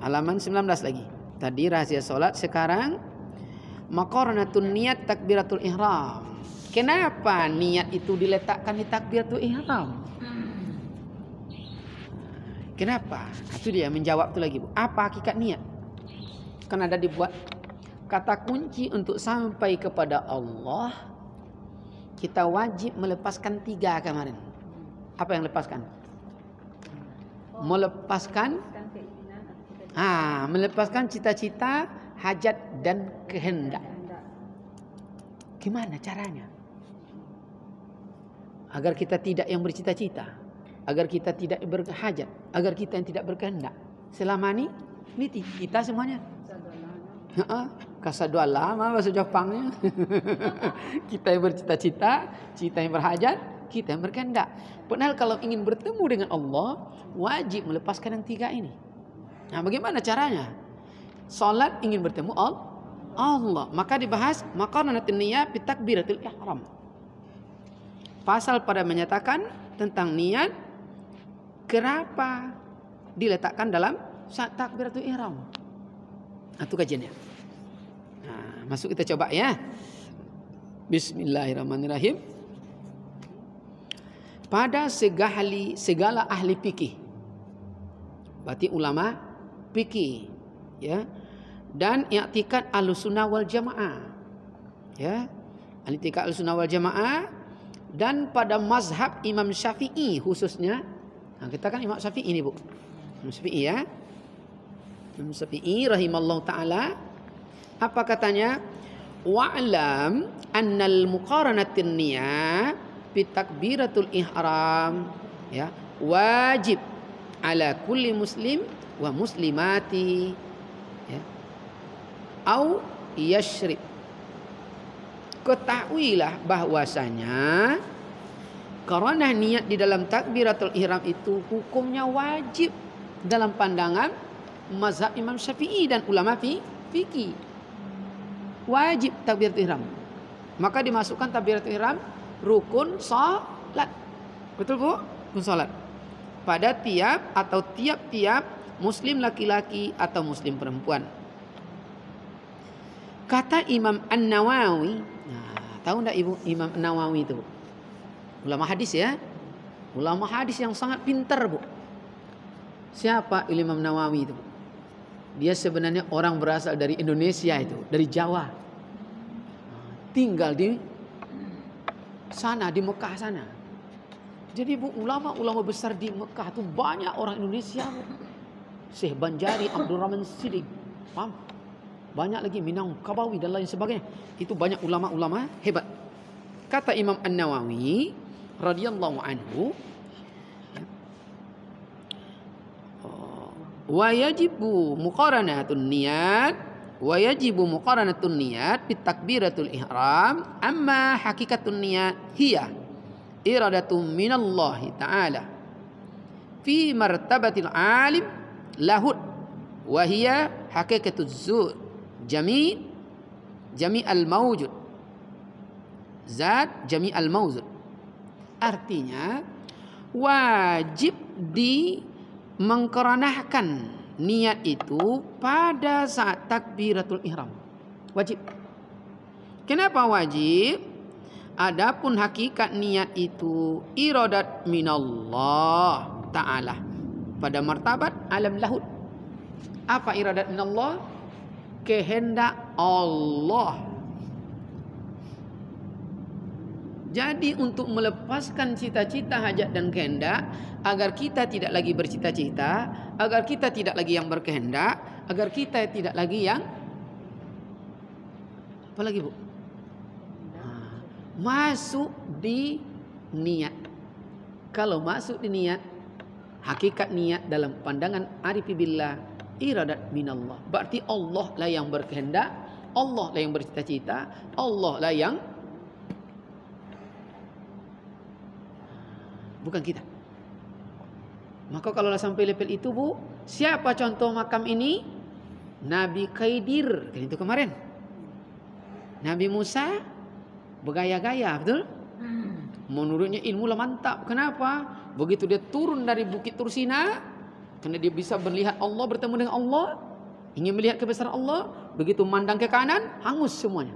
halaman 19 lagi. Tadi rahasia solat, sekarang maqaranatun niat takbiratul ihram. Kenapa niat itu diletakkan di takbiratul ihram? Kenapa? Itu dia menjawab tu lagi, Bu. Apa hakikat niat? Kan ada dibuat kata kunci untuk sampai kepada Allah. Kita wajib melepaskan 3 kemarin. Apa yang lepaskan? Melepaskan cita-cita, hajat dan kehendak. Gimana caranya? Agar kita tidak yang bercita-cita, agar kita tidak berhajat, agar kita yang tidak berkehendak. Selama ini kita semuanya. Kasado lama bahasa Jepangnya. Kita yang bercita-cita, kita yang berhajat, kita yang berkehendak. Padahal kalau ingin bertemu dengan Allah, wajib melepaskan yang 3 ini. Nah, bagaimana caranya? Salat ingin bertemu Allah, maka dibahas maqaranatun niyyah fi takbiratul ihram. Pasal pada menyatakan tentang niat, kenapa diletakkan dalam saat takbiratul ihram. Itu kajiannya. Nah, masuk kita coba ya. Bismillahirrahmanirrahim. Pada segala ahli fikih, berarti ulama fikih, ya, dan i'tikad Ahlussunnah wal Jamaah, ya, i'tikad Ahlussunnah wal Jamaah, dan pada mazhab Imam Syafi'i khususnya. Nah, kita kan Imam Syafi'i ini, Bu. Imam Syafi'i, ya. Imam Syafi'i rahimallahu taala, apa katanya? Wa'lam annal muqaranatin niyyah fi takbiratul ihram, ya, wajib ala kulli muslim wa muslimati, ya, au yashrib. Ketahuilah bahwasanya karena niat di dalam takbiratul ihram itu hukumnya wajib dalam pandangan mazhab Imam Syafi'i dan ulama fikih. Wajib takbiratul ihram. Maka dimasukkan takbiratul ihram rukun salat. Betul, Bu? Rukun salat. Pada tiap-tiap muslim laki-laki atau muslim perempuan. Kata Imam An-Nawawi. Nah, tahu enggak Ibu Imam An-Nawawi itu? Ulama hadis, ya. Ulama hadis yang sangat pintar, Bu. Siapa Imam Nawawi itu? Dia sebenarnya orang berasal dari Indonesia itu, dari Jawa. Tinggal di sana, di Mekah sana. Jadi, Bu, ulama-ulama besar di Mekah itu banyak orang Indonesia, Bu. Syekh Banjari, Abdurrahman Siddiq, paham? Banyak lagi Minang Kabawi dan lain sebagainya. Itu banyak ulama-ulama hebat. Kata Imam An-Nawawi radhiyallahu anhu, wa yajibu muqaranatun niyat fit takbiratul ihram, amma hakikatun niyat hiya iradatum minallahi ta'ala fi martabatil alim lahud wa hiya hakikatuz zuhd jami' al-mawjud zat jami' al-mawjud. Artinya wajib mengkoranahkan niat itu pada saat takbiratul ihram. Wajib. Kenapa wajib? Adapun hakikat niat itu iradat minallah ta'ala pada martabat alam lahud. Apa iradat minallah? Kehendak Allah. Jadi untuk melepaskan cita-cita, hajat dan kehendak, agar kita tidak lagi bercita-cita, agar kita tidak lagi yang berkehendak, agar kita tidak lagi yang apa lagi, Bu? Masuk di niat. Kalau masuk di niat, hakikat niat dalam pandangan arifi billah iradat minallah. Berarti Allah lah yang berkehendak, Allah lah yang bercita-cita, Allah lah yang, bukan kita. Maka kalau sampai level itu, Bu, siapa contoh makam ini? Nabi Khidir, kan itu kemarin. Nabi Musa bergaya-gaya, betul? Menurutnya ilmu lah mantap. Kenapa? Begitu dia turun dari Bukit Tursina, Karena dia bisa melihat Allah, bertemu dengan Allah, ingin melihat kebesaran Allah. Begitu mandang ke kanan, hangus semuanya.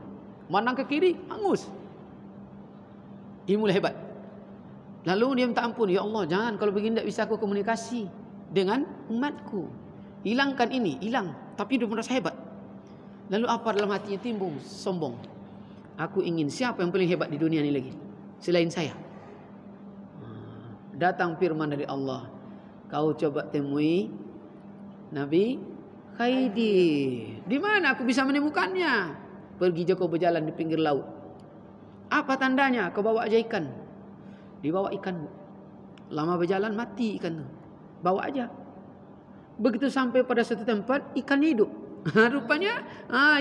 Mandang ke kiri, hangus. Ini mulai hebat. Lalu dia minta ampun, ya Allah, jangan, kalau begini tidak bisa aku komunikasi dengan umatku. Hilangkan ini, hilang. Tapi dia merasa hebat. Lalu apa dalam hatinya? Timbul sombong. Aku ingin, siapa yang paling hebat di dunia ini lagi selain saya? Datang firman dari Allah, kau coba temui Nabi Khidir. Di mana aku bisa menemukannya? Pergi je kau berjalan di pinggir laut. Apa tandanya? Kau bawa aja ikan. Dibawa ikan. Lama berjalan mati ikan tu. Bawa aja. Begitu sampai pada satu tempat, ikannya hidup. Rupanya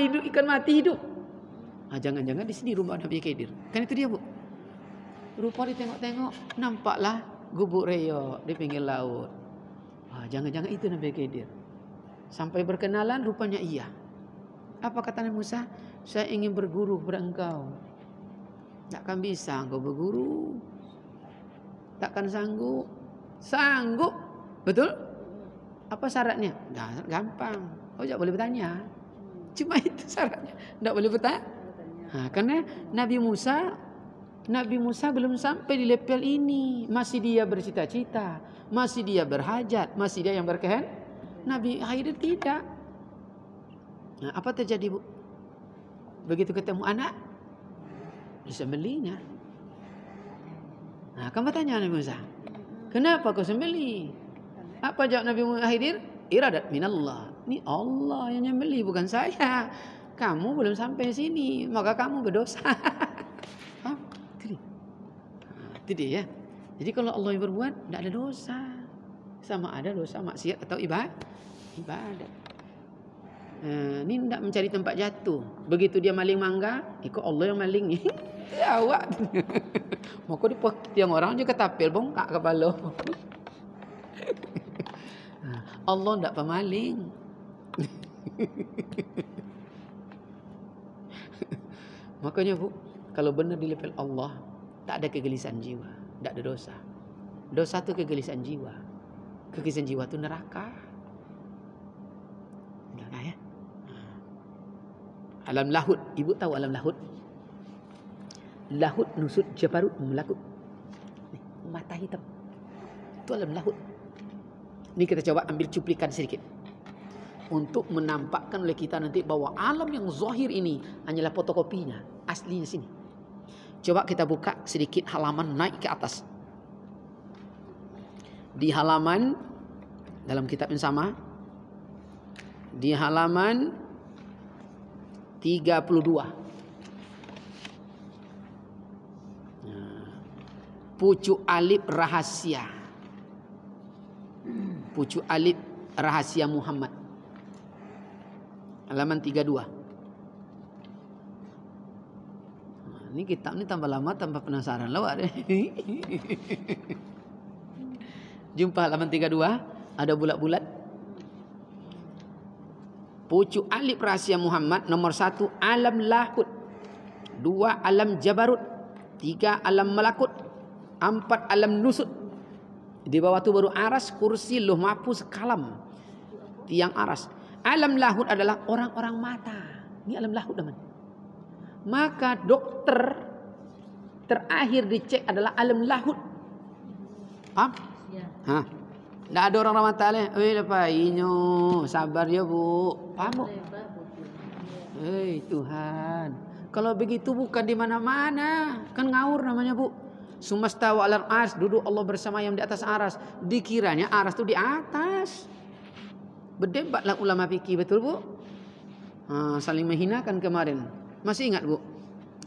hidup, ikan mati hidup. Jangan-jangan di sini rumah Nabi Khidir. Kan itu dia, Bu. Rupa ditengok-tengok, nampaklah gubuk reyok di pinggir laut. Jangan-jangan itu Nabi Khidir. Sampai berkenalan, rupanya iya. Apa kata Nabi Musa? Saya ingin berguru kepada engkau. Takkan bisa engkau berguru. Takkan sanggup. Sanggup. Betul? Apa syaratnya? Nah, gampang. Kau tak boleh bertanya. Cuma itu syaratnya. Tak boleh bertanya. Karena Nabi Musa belum sampai di level ini. Masih dia bercita-cita. Masih dia berhajat. Masih dia yang berkehendak. Nabi Khidir tidak. Apa terjadi, Bu? Begitu ketemu anak, bisa sembelihnya. Kamu tanya Nabi Musa, kenapa kau sembelih? Apa jawab Nabi Khidir? Iradat minallah. Ini Allah yang nyembelih, bukan saya. Kamu belum sampai sini, maka kamu berdosa. Itu dia ya. Jadi kalau Allah yang berbuat, tidak ada dosa. Sama ada dosa maksiat atau ibadat. Ini tidak mencari tempat jatuh. Begitu dia maling mangga, ikut Allah yang maling. Awak. Maka tiang orang je ketapil bongkak kepala. Allah tidak pemaling. Makanya, Bu, kalau benar di level Allah, tak ada kegelisahan jiwa, tak ada dosa. Dosa itu kegelisahan jiwa. Kegelisahan jiwa itu neraka. Neraka ya. Alam lahud, ibu tahu alam lahud? Lahud, nusud, jabarut, melakut. Mata hitam. Itu alam lahud. Ini kita coba ambil cuplikan sedikit. Untuk menampakkan oleh kita nanti bahwa alam yang zahir ini hanyalah fotokopinya. Aslinya sini. Coba kita buka sedikit halaman, naik ke atas. Di halaman, dalam kitab yang sama. Di halaman 32. Pucuk alif rahasia. Pucuk alif rahasia Muhammad. Halaman 32. Ini kitab ni tambah lama tambah penasaran lawak deh. Jumpa halaman 32, ada bulat-bulat. Pucuk alif rahasia Muhammad, nomor 1 alam lahud, 2 alam jabarut, 3 alam malakut, 4 alam nusud. Di bawah tu baru aras, kursi, lauh mahfuz, kalam, tiang aras. Alam lahud adalah orang-orang mata. Ini alam lahud teman. Maka dokter terakhir dicek adalah alam lahud. Paham? Ya. Tidak ada orang mata leh. Lepas inyo sabar ya, Bu. Paham, Bu? Tuhan. Kalau begitu bukan di mana-mana. Kan ngawur namanya, Bu. Sumastawa alal ars, duduk Allah bersama yang di atas aras. Dikiranya aras itu di atas. Berdebatlah ulama fikih, betul, Bu? Saling menghinakan kemarin. Masih ingat, Bu?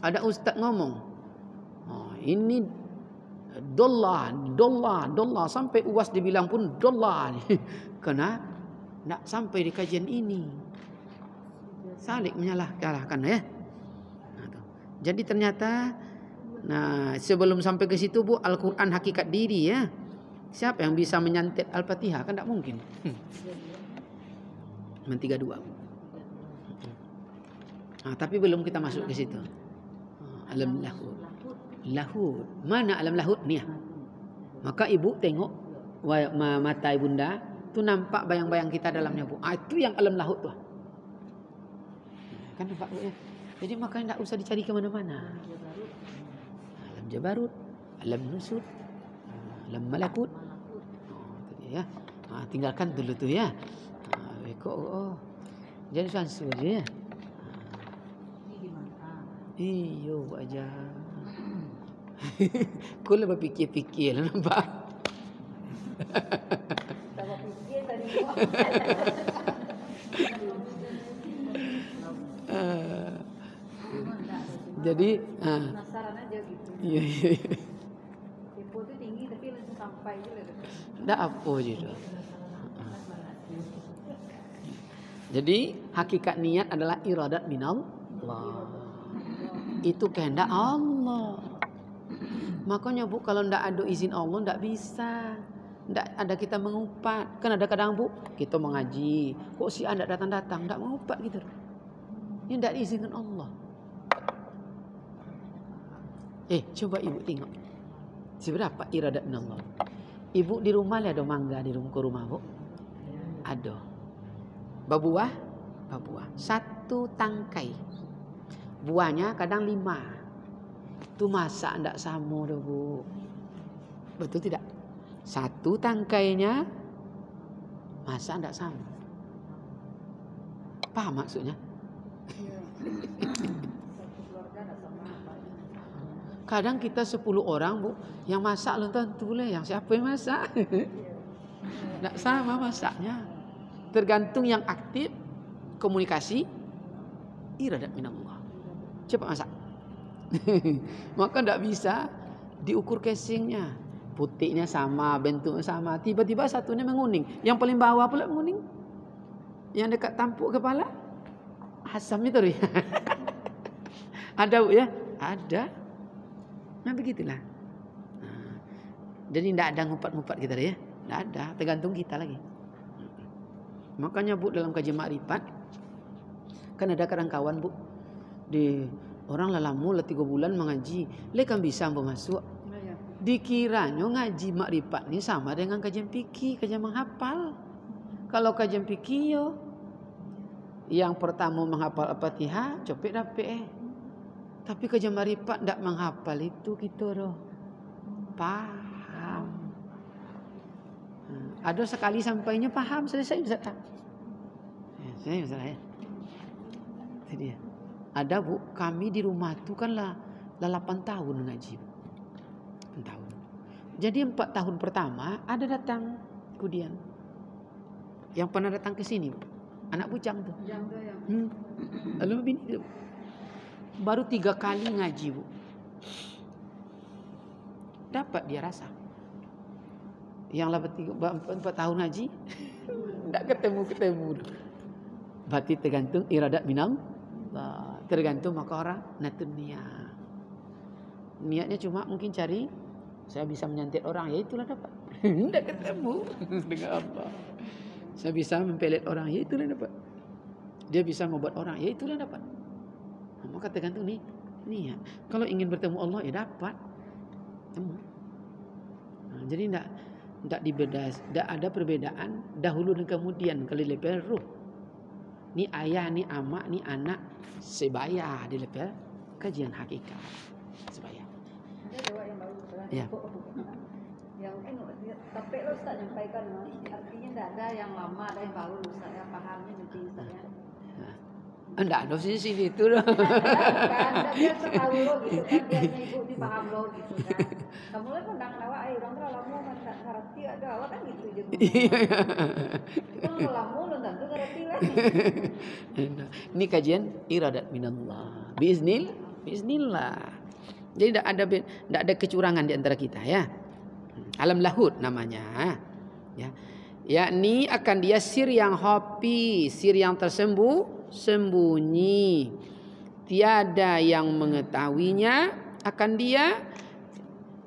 Ada ustaz ngomong, ini dollar sampai UAS dibilang pun dollar. Karena tak sampai di kajian ini. Saling menyalahkan ya. Jadi ternyata, sebelum sampai ke situ, Bu, Al-Quran hakikat diri ya. Siapa yang bisa menyantet Al-Fatihah? Kan tak mungkin. 32. Tapi belum kita masuk ke situ. Alam lahud. Lahud. Mana alam lahud ni? Maka ibu tengok mata ibunda, itu nampak bayang-bayang kita dalamnya, Bu. Itu yang alam lahut tuh. Kan nampak, Bu, ya. Jadi makanya tidak usah dicari kemana-mana. Alam Jabarut, alam Nusut, alam Malakut. Ya. Tinggalkan dulu tuh ya. Jadi sansu aja ya. Iyo aja. Kau lebih pikir-pikir nampak. Tambah pikir tadi. Jadi penasaran aja gitu. Iya. Tempo itu tinggi tapi langsung sampai gitu. Ndak apa gitu. Jadi hakikat niat adalah iradat minallah. Itu kehendak Allah. Makanya Bu, kalau ndak ada izin Allah ndak bisa. Ndak ada kita mengupat. Kan ada kadang Bu, kita mengaji, kok si A ndak datang-datang, ndak mengupat gitu. Ini ndak diizinkan Allah. Coba Ibu tengok. Seberapa iradat minallah. Ibu di rumah ada mangga di rumah Bu. Ada. Berbuah, satu tangkai. Buahnya kadang 5. Itu masak ndak sama dah Bu. Betul tidak? Satu tangkainya masak ndak sama. Paham maksudnya? Kadang kita 10 orang Bu, yang masak belum tentu lah yang siapa yang masak. Ndak sama masaknya. Tergantung yang aktif komunikasi iradat minallah. Cepat masak. Maka ndak bisa diukur casingnya. Putihnya sama, bentuknya sama. Tiba-tiba satunya menguning. Yang paling bawah pula menguning. Yang dekat tampuk kepala asamnya terus. Ada Bu ya? Ada. Nah begitulah. Jadi tidak ada ngumpat-ngumpat kita ya. Tidak ada. Tergantung kita lagi. Makanya Bu dalam kajian makrifat. Kan ada kadang kawan Bu. Orang lalamu 3 bulan mengaji. Kan bisa masuk. Dikiranya ngaji makrifat ini sama dengan kajian fikih. Kajian menghafal. Kalau kajian fikih yang pertama menghafal Al-Fatihah. Copet dapet Tapi kajian makrifat tidak menghafal itu kita doh. Paham. Ada sekali sampainya paham, selesai Ustaz. Saya masalah ya. Itu dia. Ada Bu, kami di rumah itu kan lah 8 tahun ngaji. 8 tahun. Jadi 4 tahun pertama ada datang kemudian. Yang pernah datang ke sini Bu. Anak bujang tuh. Lalu bini itu. Baru 3 kali ngaji Bu. Dapat dia rasa. Yang 4 tahun ngaji tidak ketemu. Berarti tergantung iradat minallah. Tergantung maka orang natun niat. Niatnya cuma mungkin cari saya bisa menyantet orang, ya itulah dapat. Tidak ketemu dengan Allah. Saya bisa mempelet orang, ya itulah dapat. Dia bisa membuat orang, ya itulah dapat. Maka tergantung niat. Kalau ingin bertemu Allah ya dapat. Jadi tidak ada perbedaan dahulu dan kemudian kalau di level ruh. Ni ayah, ni amak, ni anak sebaya di level kajian hakikat. Sebaya. Ada doa yang bagus Ya. Yang tapi lo Ustaz nyampaikan artinya tidak ada yang lama, ada yang baru Ustaz ya, pahamnya nanti Ustaz ya. Enggak ada sini itu loh. Kan dia tahu lo gitu kan, dia ibu dipaham lo gitu kan. Kamu kan undangan awak orang tuh lama kan ngerti ada awak kan gitu je. Kalau lama lo tentu ngerti lah. Ini kajian iradat minallah. Bismillah. Jadi tidak ada kecurangan di antara kita ya. Alam lahud namanya. Ya. Yakni akan dia sir yang khafi, sir yang sembunyi. Tiada yang mengetahuinya akan dia,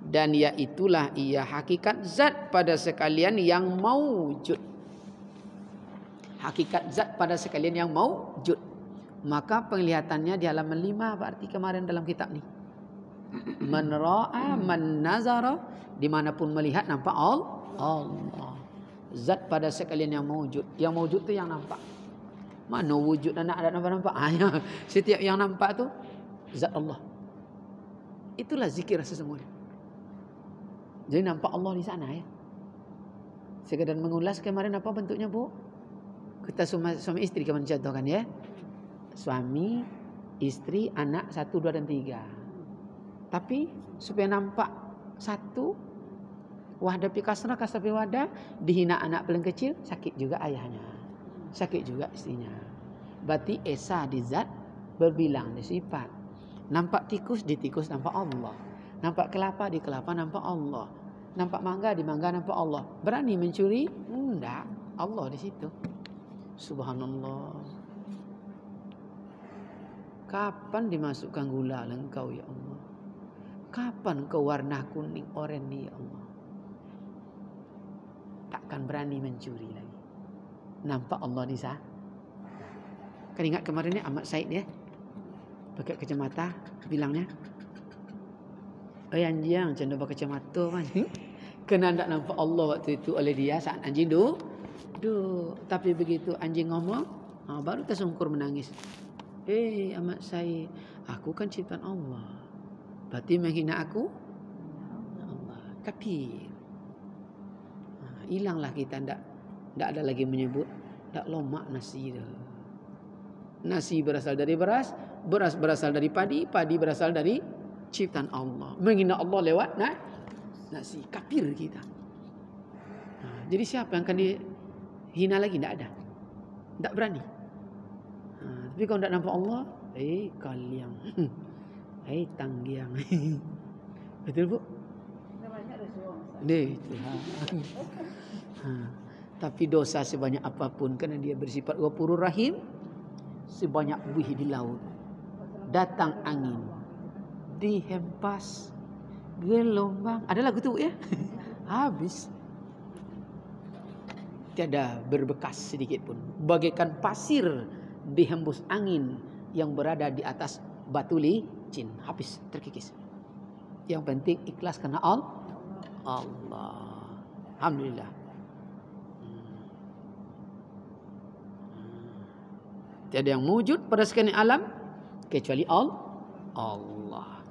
dan iaitulah ia hakikat zat pada sekalian yang maujud. Hakikat zat pada sekalian yang maujud. Maka penglihatannya di halaman 5 berarti kemarin dalam kitab ni. Man ra'a man nazara, dimanapun melihat nampak Allah. Zat pada sekalian yang mewujud. Yang mewujud tu yang nampak. Mana wujud anak ada nampak-nampak? Setiap yang nampak tu zat Allah. Itulah zikir sesungguhnya. Jadi nampak Allah di sana ya. Sekadar mengulas kemarin apa bentuknya Bu? Kita suami istri kemarin contohkan ya. Suami, istri, anak 1, 2 dan 3. Tapi supaya nampak satu, wahda pi kasrah pi wahda, dihina anak paling kecil, sakit juga ayahnya. Sakit juga istrinya. Berarti esa di zat, berbilang di sifat. Nampak tikus di tikus nampak Allah. Nampak kelapa di kelapa nampak Allah. Nampak mangga di mangga nampak Allah. Berani mencuri? Enggak. Allah di situ. Subhanallah. Kapan dimasukkan gula engkau ya Allah? Kapan kau warna kuning oranye ya Allah? Takkan berani mencuri lagi. Nampak Allah di sana. Kan ingat kemarin ni Ahmad Said ya? Pakai kacamata bilangnya, anjing macam pakai kacamata kan. Kena tak nampak Allah waktu itu oleh dia saat anjing duduk. Tapi begitu anjing ngomong, baru tersungkur menangis. Ahmad Said, aku kan ciptaan Allah. Berarti menghina aku? Allah. Kafir. Hilanglah kita tak ada lagi menyebut tak lomak nasi dah. Nasi berasal dari beras, beras berasal dari padi, padi berasal dari ciptaan Allah. Menghina Allah lewat nasi. Kafir kita. Jadi siapa yang akan dihina lagi? Tak ada. Tak berani. Tapi kalau tak nampak Allah, kaliang. Tanggiang. Betul Bu? Tapi dosa sebanyak apapun, kerana dia bersifat Ghafurur Rahim, sebanyak buih di laut, datang angin, dihempas gelombang. Ada lagu tu ya? Habis. Tiada berbekas sedikit pun. Bagaikan pasir dihembus angin yang berada di atas batu licin. Habis, terkikis. Yang penting ikhlas kerana Allah. Alhamdulillah. Tiada yang wujud pada sekalian alam kecuali Allah.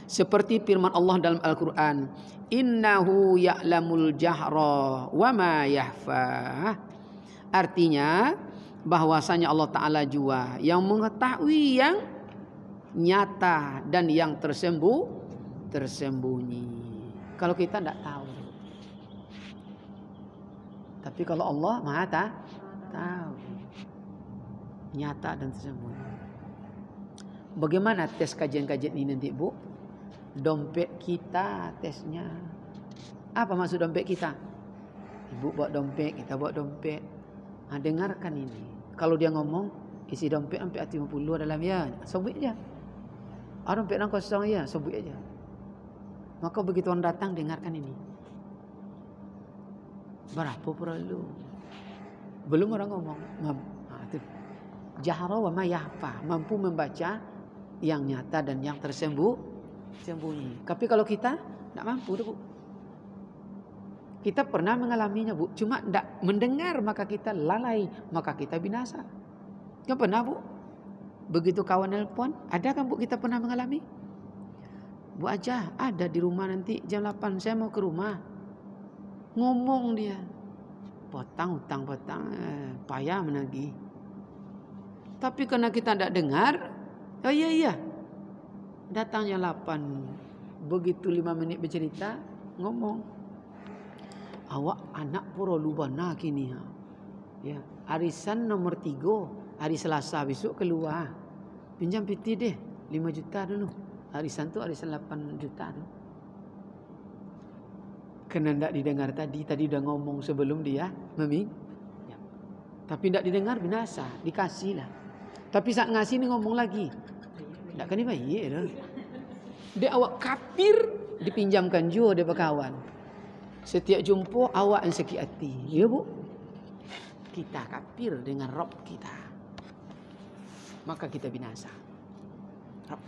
Seperti firman Allah dalam Al-Quran, innahu ya'lamul jahra wa ma yahfa. Artinya bahwasanya Allah Ta'ala jua yang mengetahui yang nyata dan yang tersembunyi. Kalau kita tidak tahu. Tapi kalau Allah Maha tahu. Nyata dan tersembunyi. Bagaimana tes kajian-kajian ini nanti Bu? Dompet kita tesnya. Apa maksud dompet kita? Ibu bawa dompet, kita bawa dompet. Dengarkan ini. Kalau dia ngomong, isi dompet sampai 50 dalam ya, sobek je. Dompet yang kosong ya, sobek aja. Maka begitu orang datang, dengarkan ini. Berapa perlu? Belum orang ngomong. Jahra wa ma yahfa, mampu membaca yang nyata dan yang tersembunyi. Tapi kalau kita tak mampu tu Bu. Kita pernah mengalaminya Bu, cuma tak mendengar maka kita lalai, maka kita binasa. Kan pernah Bu? Begitu kawan nelpon, ada kan Bu kita pernah mengalami? Bu Ajah, ada di rumah nanti jam 8 saya mau ke rumah. Ngomong dia. Potang hutang payah menagih. Tapi karena kita tidak dengar, iya. Datangnya 8. Begitu 5 menit bercerita, ngomong. Awak anak pura lubana kini. Ya, arisan nomor 3, hari Selasa besok keluar. Pinjam piti deh, 5 juta dulu. Arisan tu arisan 8 juta tu. Kena tidak didengar tadi udah ngomong sebelum dia ya. Tapi tidak didengar binasa, dikasih lah. Tapi saat ngasih ni ngomong lagi. Tak kan ni baik dah. Dia awak kafir dipinjamkan jua dia berkawan. Setiap jumpa awak yang sakit hati. Ya Bu? Kita kafir dengan Rabb kita. Maka kita binasa. Rabb.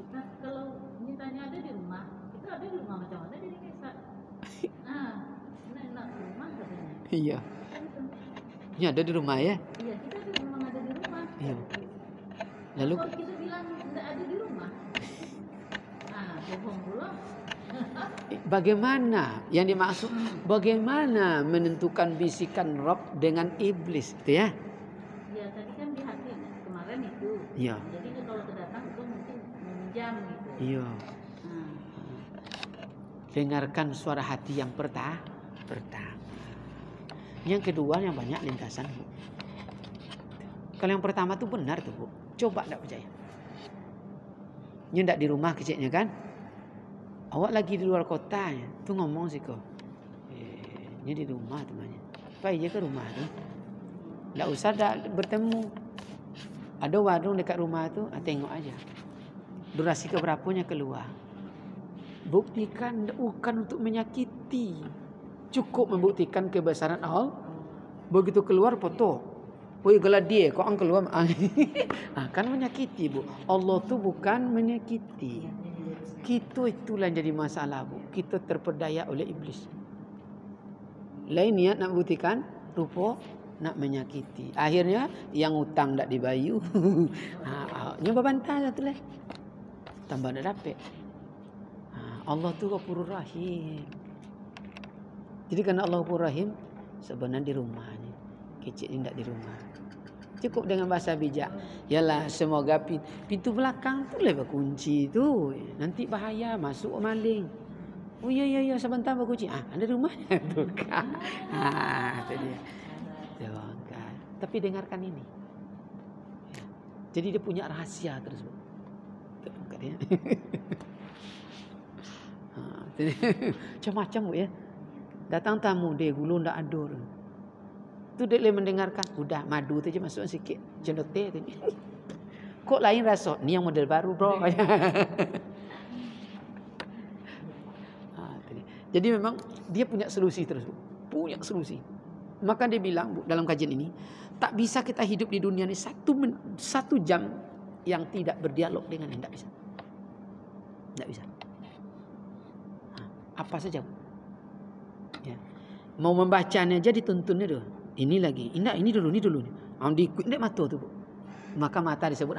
Nah, kalau mintanya ada di rumah, itu ada di rumah macam mana jadi kisah? Enak. Iya. Ini ada di rumah ya? Iya, kita tuh memang ada di rumah. Iya. Lalu Kalau kita bilang nggak ada di rumah, bohong pula. bagaimana yang dimaksud? Bagaimana menentukan bisikan Rob dengan iblis, itu ya? Ya tadi kan di hati kemarin itu. Iya. Jadi kalau kedatang itu mungkin meminjam gitu. Iya. Dengarkan suara hati yang pertama. Yang kedua yang banyak lintasan, Bu. Kalau yang pertama tuh benar tuh, Bu. Coba enggak percaya. Ini enggak di rumah kecilnya kan? Awak lagi di luar kota ya. Tuh ngomong sih kok. Ini di rumah temannya. Apa aja ke rumah tuh. Enggak usah bertemu. Ada warung dekat rumah tuh, tengok aja. Durasi keberapanya keluar. Buktikan bukan untuk menyakiti. Cukup membuktikan kebesaran Allah. Begitu keluar foto. Woi geladia kok ang keluar. Kan menyakiti, Bu. Allah tuh bukan menyakiti. Itulah yang jadi masalah, Bu. Kita terpedaya oleh iblis. Lain niat nak buktikan, rupa nak menyakiti. Akhirnya yang utang tak dibayu. Nyoba bantah satu lah. Tambah nak dapat. Allah tu Ghafurur Rahim. Jadi karena Allah Ghafurur Rahim, sebenarnya di rumahnya. Kecil ni tak di rumah. Cukup dengan bahasa bijak. Yalah, semoga pintu belakang tu lah berkunci tu. Nanti bahaya masuk maling. Oh ya sebentar berkunci. Ada rumahnya tu kan. Itu dia. Kan. Tapi dengarkan ini. Jadi dia punya rahasia tersebut. Bukan dia. Macam-macam, Bu ya. Datang tamu dia gulung ndak adur. Tu dia mendengarkan, udah madu tu je masuk sikit, cendote tu. Kok lain rasa? Ni yang model baru, bro. Jadi memang dia punya solusi terus, Bu. Punya solusi. Maka dia bilang, Bu, dalam kajian ini, tak bisa kita hidup di dunia ini satu jam yang tidak berdialog dengan yang tidak bisa. Tidak bisa. Apa saja, Bu. Ya. Mau membacanya aja dituntunnya dulu. Ini lagi. Ini dulu. Diikut tidak mata tu, Bu. Maka mata disebut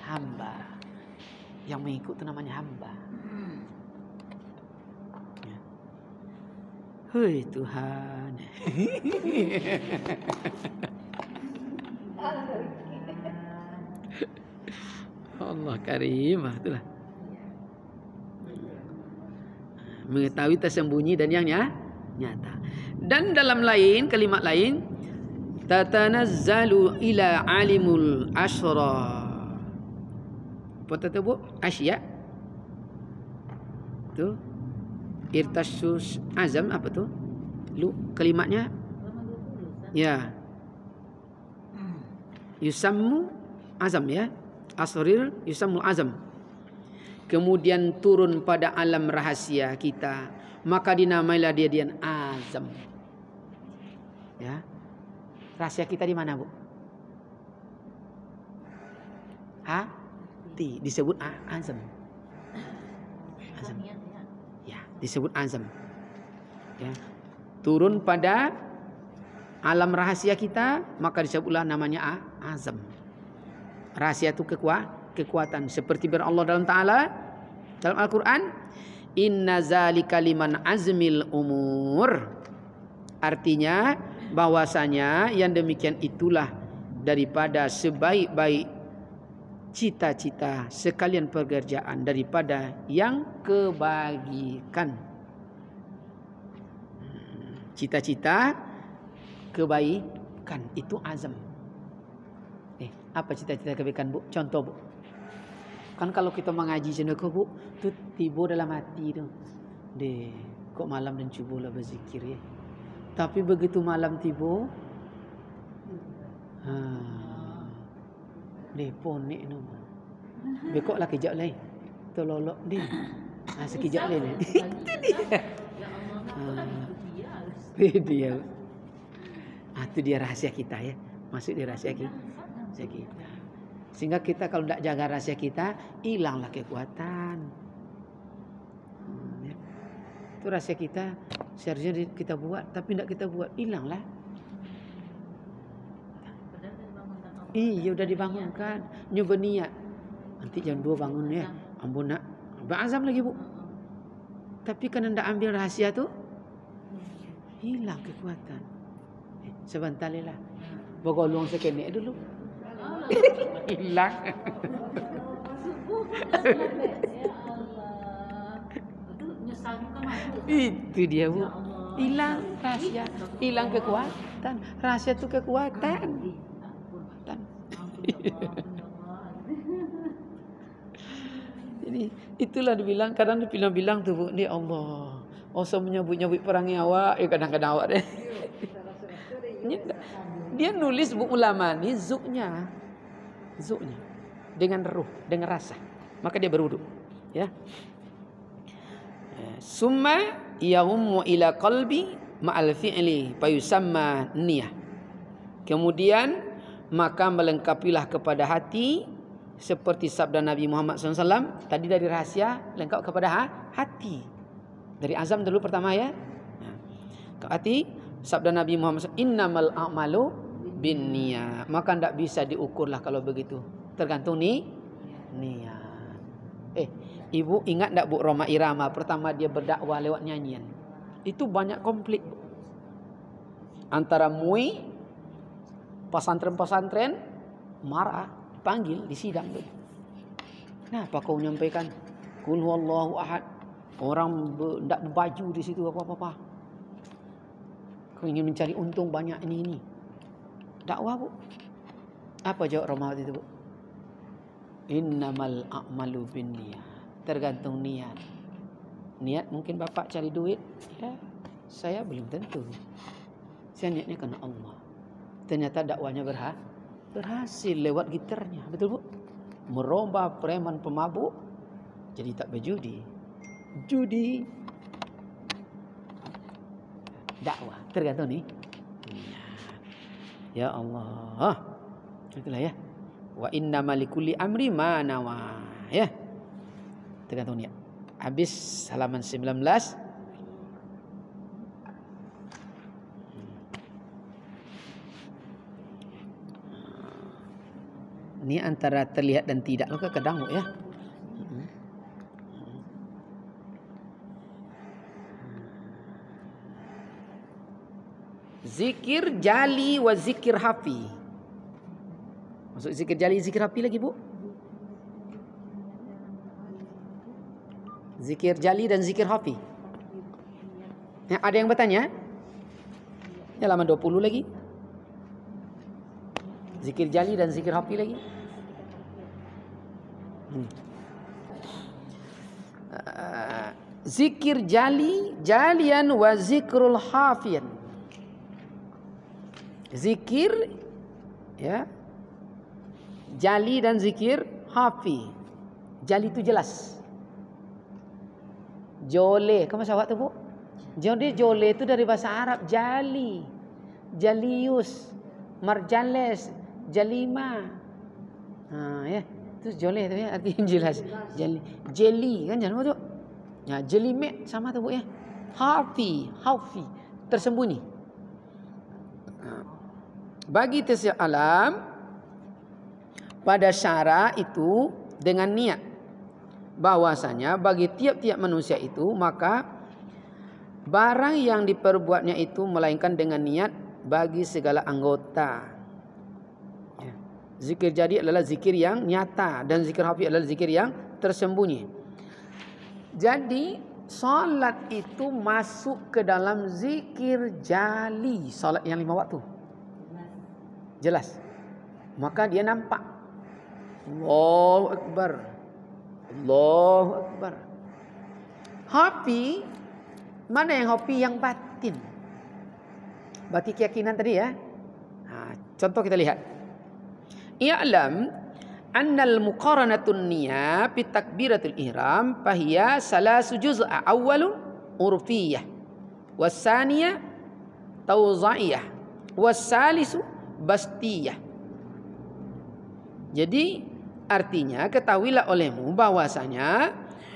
hamba. Yang mengikut itu namanya hamba. Ya. Hei Tuhan. Allah karim. Itulah. Mengetahui tersembunyi dan yang nyata. Dan dalam kalimat lain, tatanazzalu ila alimul asyra. Apa tu, Bu? Asya. Tu irtasus azam apa tu? Kalimatnya? Ya. Yusammu azam ya. Asrir yusammu azam. Kemudian turun pada alam rahasia kita, maka dinamailah dia azam. Ya. Rahasia kita di mana, Bu? Hati. Disebut azam. Azam. Ya, disebut azam. Ya. Turun pada alam rahasia kita, maka disebutlah namanya azam. Rahasia itu kekuatan. Seperti Allah dalam Al-Quran, inna zalika liman azmil umur. Artinya bahwasanya yang demikian itulah daripada sebaik-baik cita-cita sekalian pekerjaan, daripada yang kebajikan. Cita-cita kebaikan itu azam. Apa cita-cita kebaikan, Bu? Contoh, Bu. Kan kalau kita mengaji jenaka, Bu, tu tiba dalam hati tu. Kok malam dan cubalah berzikir ya. Tapi begitu malam tiba, ponek no. Bekoklah kejap lain. Tololok dia. Sekejap lain. Itu dia. Dia. Itu dia rahasia kita ya. Masuk di rahasia kita. Sehingga kita kalau tidak jaga rahasia kita, hilanglah kekuatan. Itu rahasia kita Seharusnya kita buat, tapi tidak kita buat, hilanglah. Iya, udah dibangunkan. Nyoba niat. Nanti jam 2 bangun ya. Ampun nak. Berazam lagi bu. Tapi kan anda ambil rahasia tu, hilang kekuatan. Sebentar lah. Bergolong sekenik dulu. Hilang. Itu dia bu. Hilang rahasia. Hilang kekuatan. Rahasia tu kekuatan. Jadi itulah dibilang, kadang dia bilang tu bu, ni Allah. Osok menyebut-nyebut perangi awak, kadang-kadang awak deh. Dia nulis bu ulama ni zuknya dengan ruh, dengan rasa. Maka dia berwudu, ya. Summa yahummu ila qalbi ma'al fi'li fayusamma niyah. Kemudian maka melengkapilah kepada hati seperti sabda Nabi Muhammad SAW. Tadi dari rahasia lengkap kepada hati. Dari azam dulu pertama ya. Ke hati sabda Nabi Muhammad SAW, innamal a'malu binniyat. Maka tidak bisa diukurlah kalau begitu. Tergantung niat. Ibu ingat tak Bu Roma Irama pertama dia berdakwah lewat nyanyian? Itu banyak konflik. Antara MUI, pesantren-pesantren marah, panggil di sidang. Kenapa kau menyampaikan Qul huwallahu ahad? Orang tidak berbaju di situ apa-apa. Kau ingin mencari untung banyak ini. Dakwah bu. Apa jawab Roma waktu itu bu? Innamal a'malu binniyat. Tergantung niat. Niat mungkin bapak cari duit, ya. Saya belum tentu. Saya niatnya karena Allah. Ternyata dakwanya berhasil lewat gitarnya, betul bu? Merubah preman pemabuk jadi tak berjudi. Judi. Dakwah tergantung nih. Ya Allah. Itulah ya. Wa innamal likulli amri ma nawa. Ya. Tergantung niat. Habis halaman 19. Ini antara terlihat dan tidak. Maka kadang ya. Zikir jali wa zikir hafi. Maksud zikir jali, zikir hafi lagi bu? Zikir jali dan zikir hafi. Ya, ada yang bertanya? Ya, halaman 20 lagi. Zikir jali dan zikir hafi lagi. Zikir jali, jalian wa zikrul hafian. Zikir ya. Jali dan zikir hafi. Jali itu jelas. Jole, kamu sawat tu bu? Jadi jole itu dari bahasa Arab jali, jalius, marjales, jalima. Ya, itu jole tu ya, artinya jelas. Jali, jeli kan jangan tu. Ya, jelime sama tu bu ya. Hafi, hafi, tersembunyi. Bagi tasya alam pada syara itu dengan niat. Bahwasanya bagi tiap-tiap manusia itu maka barang yang diperbuatnya itu melainkan dengan niat bagi segala anggota. Ya. Zikir jadi adalah zikir yang nyata dan zikir hafi adalah zikir yang tersembunyi. Jadi salat itu masuk ke dalam zikir jali, salat yang 5 waktu. Jelas. Maka dia nampak. Allahu Akbar. Allahu Akbar. Hafi, mana yang hafi yang batin? Berarti keyakinan tadi ya. Contoh kita lihat. I'lam annal muqaranatun niyah fi takbiratul ihram fahiya salasu juz'a awwalun urfiyah wasaniyah tawza'iyah wasalisu bastiyah. Jadi artinya ketahuilah olehmu bahwasanya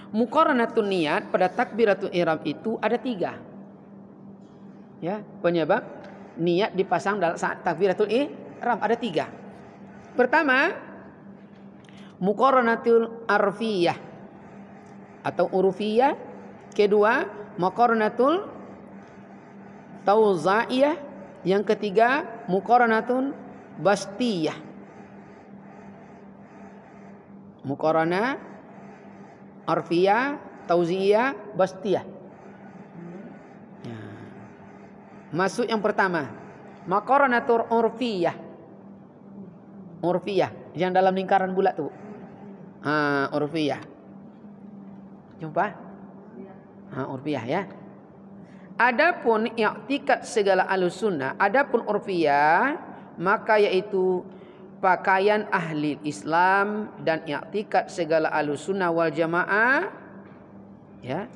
muqaranatun niat pada takbiratul ihram itu ada 3. Ya, penyebab niat dipasang dalam saat takbiratul ihram ada 3. Pertama, muqaranatul arfiyah atau urufiyah. Kedua, muqaranatul tauzaiyah. Yang ketiga, muqaranatun bastiyah. Muqarana, arfiyah, tauziyah, bastiyah. Ya. Masuk yang pertama, muqaranatul urfiyah. Urfiyah yang dalam lingkaran bulat tu. Urfiyah. Jumpa? Urfiyah ya. Adapun i'tikad segala ahlussunnah, adapun urfiyah maka yaitu pakaian ahli Islam dan i'tikad segala ahlussunnah wal jamaah ya,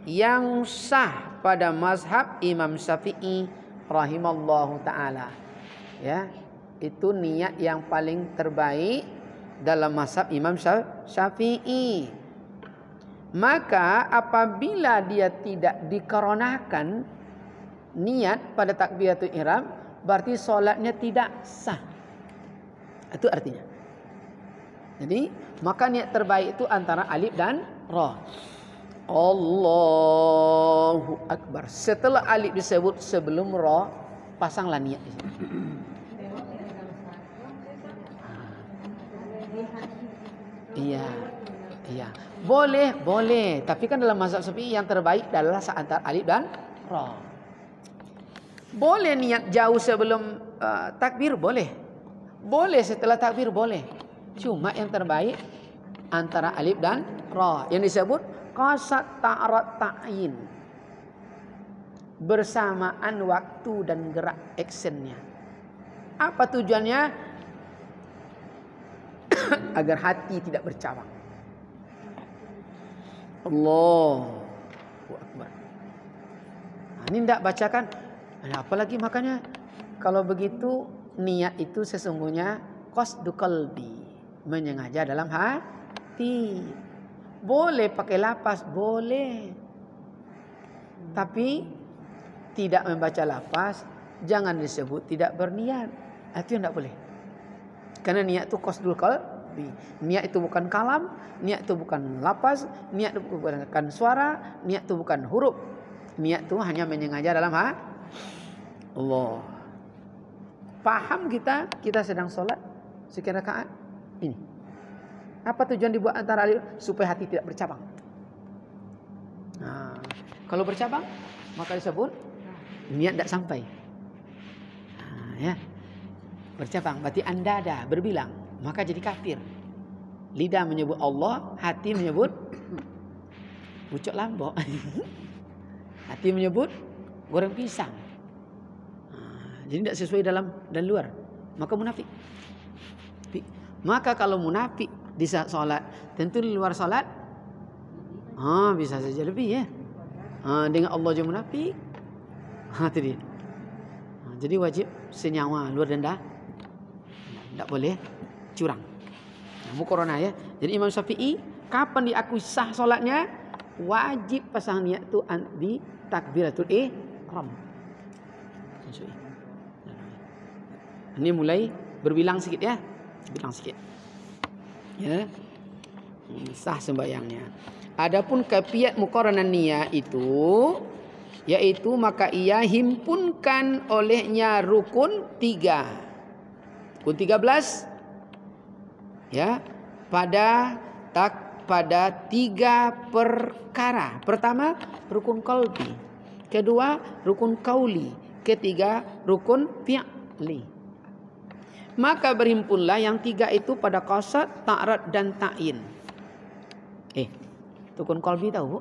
yang sah pada mazhab Imam Syafi'i rahimallahu taala. Ya, itu niat yang paling terbaik dalam mazhab Imam Syafi'i. Maka apabila dia tidak dikarenakan niat pada takbiratul ihram, berarti solatnya tidak sah. Itu artinya. Jadi maka niat terbaik itu antara alif dan ra. Allahu Akbar. Setelah alif disebut sebelum ra, pasanglah niat di sini. Iya. Iya, boleh. Tapi kan dalam mazhab Syafi'i yang terbaik adalah antara alif dan ra. Boleh niat jauh sebelum takbir, boleh. Boleh setelah takbir, boleh. Cuma yang terbaik antara alif dan ra, yang disebut qasad ta'arat ta'yin. Bersamaan waktu dan gerak actionnya. Apa tujuannya? Agar hati tidak bercabang. Allahu Akbar. Ini tidak bacakan. Apalagi makanya kalau begitu niat itu sesungguhnya qasdu qalbi, menyengaja dalam hati. Boleh pakai lafaz, boleh. Tapi tidak membaca lafaz, jangan disebut tidak berniat. Itu yang tidak boleh. Karena niat itu qasdul qalbi. Niat itu bukan kalam, niat itu bukan lafaz, niat itu bukan suara, niat itu bukan huruf. Niat itu hanya menyengaja dalam Allah. Paham kita sedang sholat sekian rakaat ini. Apa tujuan dibuat antara alif? Supaya hati tidak bercabang. Kalau bercabang maka disebut niat tidak sampai. Ya. Bercabang berarti anda berbilang, maka jadi kafir. Lidah menyebut Allah, hati menyebut pucuk lambok. Hati menyebut goreng pisang. Jadi tidak sesuai dalam dan luar. Maka munafik. Maka kalau munafik di saat sholat, tentu di luar sholat bisa saja lebih ya. Dengan Allah je munafik. Itu dia. Jadi wajib senyawa luar dan dalam. Tak boleh curang. Muqaranah ya. Jadi Imam Syafi'i kapan diakui sah solatnya? Wajib pasang niat tu di takbiratul ihram. Ini mulai berbilang sikit ya. Bilang sikit. Ya. Sah sembahyangnya. Adapun kaifiat muqaranah niat itu yaitu maka ia himpunkan olehnya rukun 3. Rukun 13 ya, pada 3 perkara. Pertama, rukun qalbi. Kedua, rukun qauli. Ketiga, rukun fi'li. Maka berhimpunlah yang 3 itu pada qasad, ta'rad dan ta'yin. Rukun qalbi tahu?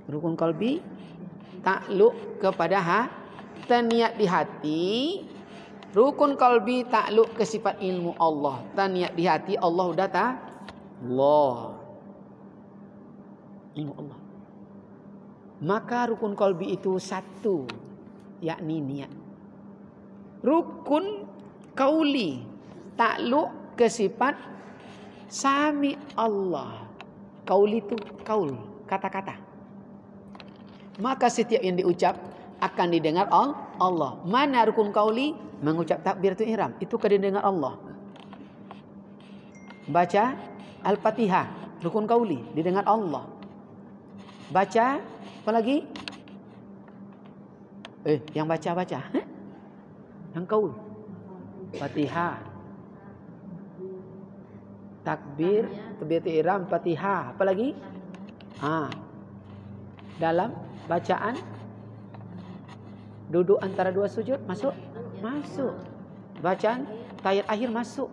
Rukun qalbi takluk kepada niat di hati. Rukun qalbi takluk ke sifat ilmu Allah. Niat di hati Allah udah Allah. Ilmu Allah. Maka rukun qalbi itu 1, yakni niat. Rukun qauli takluk ke sifat sami Allah. Qauli itu qaul, kata-kata. Maka setiap yang diucap akan didengar Allah. Mana rukun qauli? Mengucap takbiratul ihram. Itu akan didengar Allah. Baca Al-Fatihah, rukun qauli, didengar Allah. Baca apa lagi? Yang baca. Yang qaul. Fatihah. Takbir, takbiratul ihram, Fatihah. Apa lagi? Dalam bacaan duduk antara dua sujud masuk. Bacaan tahiyat akhir masuk.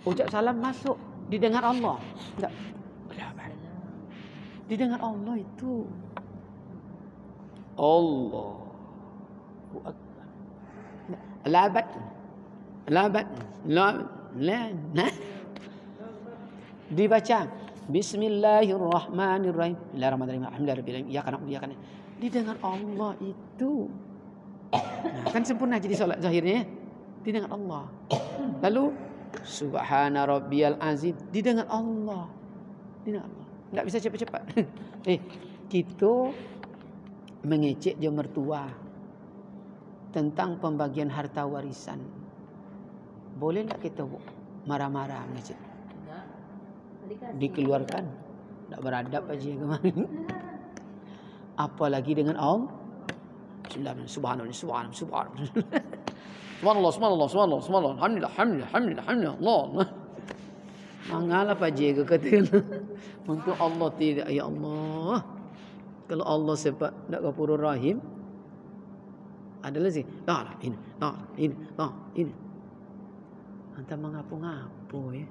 Ucap salam masuk. Didengar Allah. Enggak. Didengar Allah itu. Allah. Labat. Dibaca Bismillahirrahmanirrahim. Alhamdulillahirabbil alamin. Didengar Allah itu. Nah, kan sempurna jadi solat zahirnya. Didengar Allah. Lalu Subhana rabbiyal azim. Didengar Allah. Enggak bisa cepat-cepat. Kita mengecek je mertua tentang pembagian harta warisan. Boleh tak kita marah-marah mengecek? Dikeluarkan. Tak beradab aja kemarin. Apalagi dengan Allah. Subhanallah. Alhamdulillah. Allah. Mangalah Pak Jega kata. Untuk Allah tidak, ya Allah. Kalau Allah sebab nak Ghafurur Rahim, adalah sih. Ini. Hantar mengapu-ngapu ya.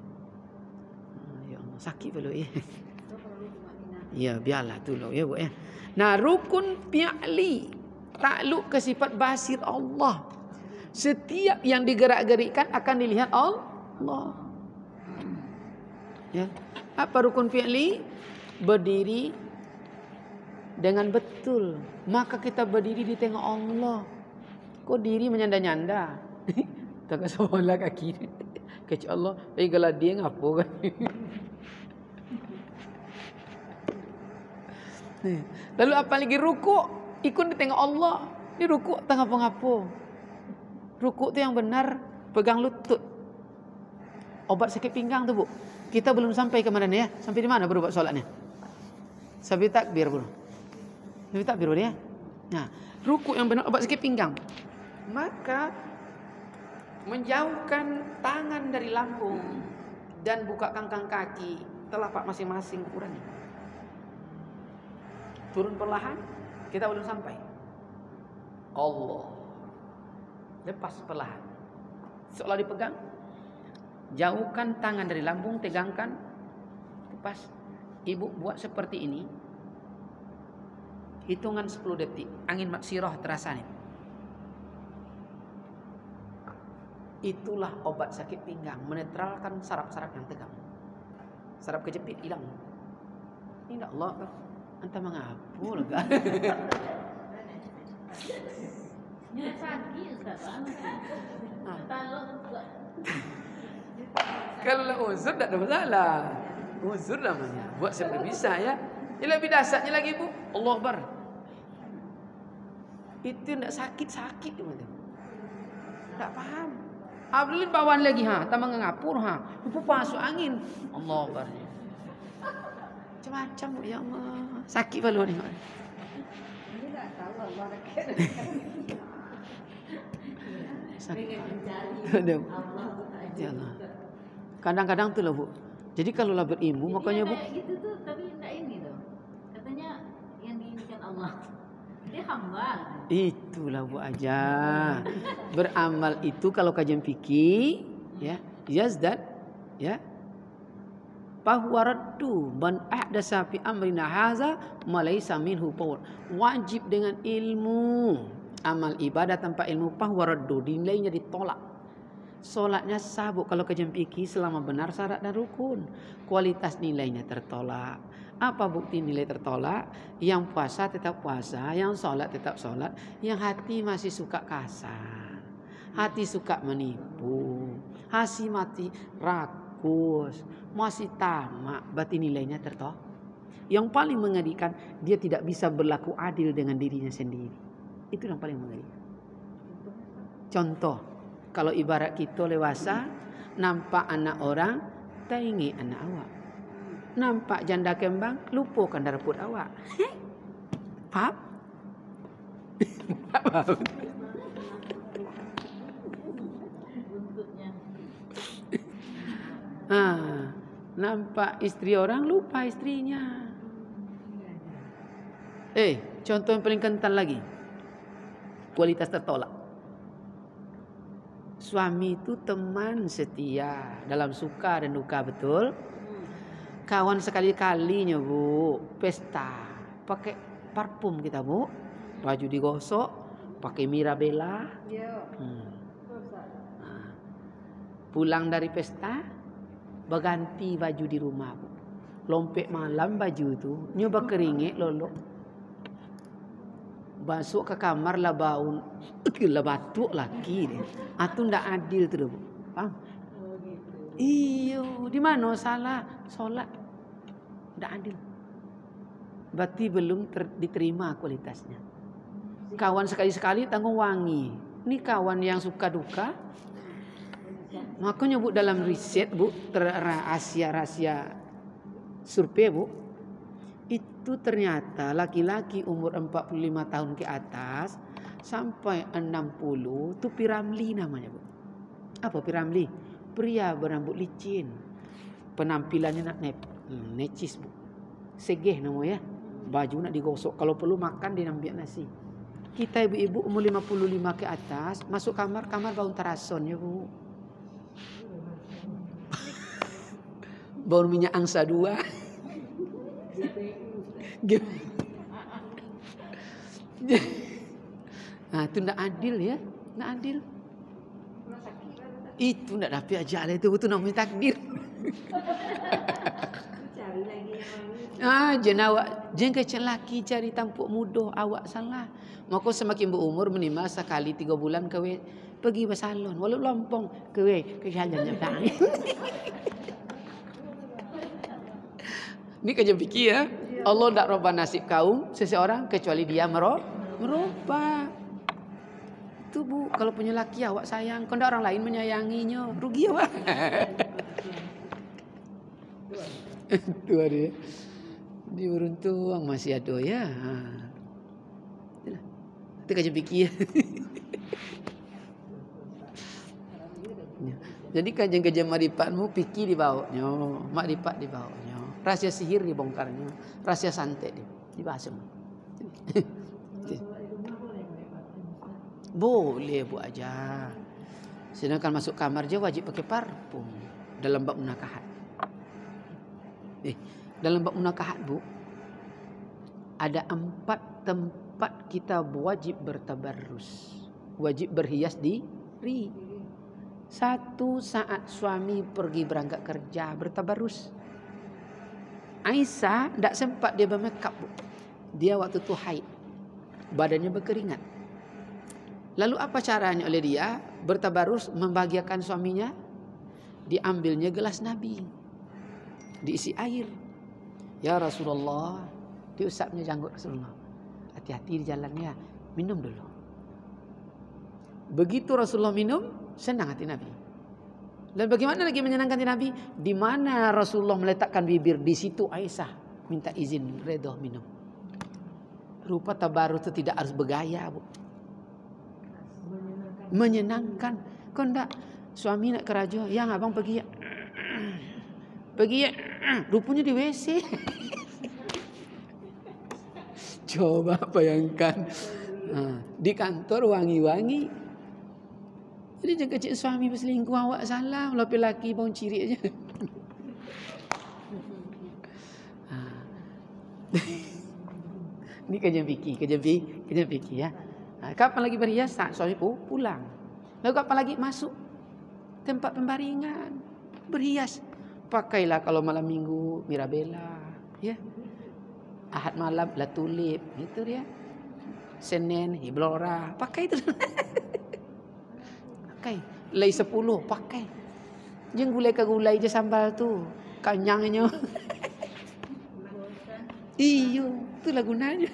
Ya Allah, sakit pula ya. Ya, biarlah tu loh ya, Bu ya. Nah, rukun fi'li takluk ke sifat basir Allah. Setiap yang digerak-gerikkan akan dilihat Allah. Ya. Apa rukun fi'li? Berdiri dengan betul. Maka kita berdiri di tengok Allah. Kok diri menyanda-nyanda? Tak sebelah kaki. Kecik Allah. Kalau dia ngapo kan? Lalu apa lagi rukuk? Ikut di tengok Allah. Ini rukuk tak ngapa-ngapa. Rukuk tu yang benar pegang lutut. Obat sakit pinggang tu, Bu. Kita belum sampai ke mana ya? Sampai di mana berubat solatnya? Sampai takbir, Bu. Sampai takbir, Bu ya. Nah, rukuk yang benar obat sakit pinggang. Maka menjauhkan tangan dari lambung dan buka kangkang kaki telapak masing-masing ukurannya. Turun perlahan, kita belum sampai. Allah. Lepas perlahan. Seolah dipegang. Jauhkan tangan dari lambung, tegangkan. Lepas. Ibu buat seperti ini. Hitungan 10 detik. Angin maksirah terasa nih. Itulah obat sakit pinggang. Menetralkan saraf-saraf yang tegang. Saraf kejepit hilang. Ini tak Allah. Entah mengapa lah. Kalau uzur tak ada masalah. Uzur namanya. Buat seperti bisa ya. Ini lebih dasarnya lagi, Bu. Allah Akbar. Itu tidak sakit-sakit. Tak paham. Abdulin bawaan lagi tak mengapur Lupa masuk angin. Allah Akbar. Macam-macam, Bu, ya Allah. Sakit balu ni. Ini tak tahu Allah Kadang-kadang tu lah, Bu. Jadi kalau lah berilmu makanya, Bu. Gitu tuh, tapi tak ini tuh. Katanya yang diinginkan Allah. Dia hamba. Itulah, Bu aja. Beramal itu kalau kajian fikih, ya, yazdat, ya. Fahuwa raddu man ahdasa fi amrina haza ma laysa minhu fawr. Wajib dengan ilmu. Amal ibadah tanpa ilmu fahuwa raddu, nilainya ditolak. Solatnya sah, Bu, kalau kajian fikih selama benar syarat dan rukun. Kualitas nilainya tertolak. Apa bukti nilai tertolak? Yang puasa tetap puasa, yang solat tetap solat, yang hati masih suka kasar, hati suka menipu, hati mati rakus, masih tamak, berarti nilainya tertolak. Yang paling mengerikan, dia tidak bisa berlaku adil dengan dirinya sendiri. Itu yang paling mengerikan. Contoh, kalau ibarat kita lewasa, nampak anak orang, tak ingat anak awak. Nampak janda kembang, lupakan darah perut awak. Faham? Faham? Nampak istri orang, lupa istrinya. Contoh yang paling kental lagi. Kualitas tertolak. Suami itu teman setia dalam suka dan duka, betul? Kawan sekali-kalinya, Bu, pesta pakai parfum kita, Bu. Baju digosok, pakai Mirabella. Pulang dari pesta, berganti baju di rumah, Bu. Lompek malam baju itu, nyoba keringit lolok. Masuk ke kamar lah bau, lah batuk laki dia. Itu ndak adil tu, Bu. Paham? Iyo, di mana salah solat? Ndak adil. Berarti belum diterima kualitasnya. Kawan sekali-sekali tanggung wangi. Ini kawan yang suka duka. Makanya, Bu, dalam riset, Bu, rahasia survei, Bu, itu ternyata laki-laki umur 45 tahun ke atas sampai 60 itu Piramli namanya, Bu. Apa Piramli? Pria berambut licin. Penampilannya nak necis, Bu. Segeh namanya, baju nak digosok, kalau perlu makan dia ambil nasi. Kita ibu-ibu umur 55 ke atas masuk kamar bau terason ya, Bu. Bau minyak angsa 2. Nah, itu tidak adil ya, tidak adil. Itu tidak dapat aja itu betul namanya takdir. Jangan awak jangan kecil laki cari tampuk mudah awak salah. Maka semakin berumur minimal sekali 3 bulan kewe pergi bersalon walau lompong kewe ke jalan nyatang. Ini kerja fikir ya. Allah tidak merubah nasib kaum seseorang kecuali dia merubah. Itu, Bu, kalau punya laki awak sayang, kalau orang lain menyayanginya, rugi awak. Itu ada. Di beruntung masih ada ya. Itu kerja fikir. Jadi kajian-kajian marifatmu fikir di bawahnya, marifat di bawahnya. Rahasia sihir dibongkarnya, rahasia santet dibahas semua. Boleh, Bu, aja. Sedangkan masuk kamar aja wajib pakai parfum dalam bab munakahat. Dalam bab munakahat, Bu, ada 4 tempat kita wajib bertabarrus, wajib berhias diri. 1 saat suami pergi berangkat kerja bertabarrus. Aisyah tidak sempat dia bermakeup, Bu. Dia waktu itu haid, badannya berkeringat. Lalu apa caranya oleh dia bertabarus membahagiakan suaminya? Diambilnya gelas Nabi, diisi air. Ya Rasulullah, diusapnya janggut Rasulullah. Hati-hati di jalannya, minum dulu. Begitu Rasulullah minum, senang hati Nabi. Dan bagaimana lagi menyenangkan hati Nabi? Di mana Rasulullah meletakkan bibir, di situ Aisyah minta izin redha minum. Rupa tabarus itu tidak harus bergaya, Bu. Menyenangkan. Kau enggak suami nak kerja, yang abang pergi ya. Pergi ya. Rupanya di WC. Coba bayangkan. Di kantor wangi-wangi. Jadi jangan kecil suami berselingkuh awak salah. Laki-laki bau ciri aja. Ini kajian fikir ya. Kapan lagi berhias? Saat suami pulang. Lalu kapan lagi masuk tempat pembaringan berhias? Pakailah kalau malam minggu Mirabella, ya. Ahad malam La Tulip, gitu ya. Senin Hiblora, pakai itu. Pakai. Lay 10, pakai. Jangan gulai ke gulai je sambal tu. Kanyangnya. Iyo, itulah gunanya.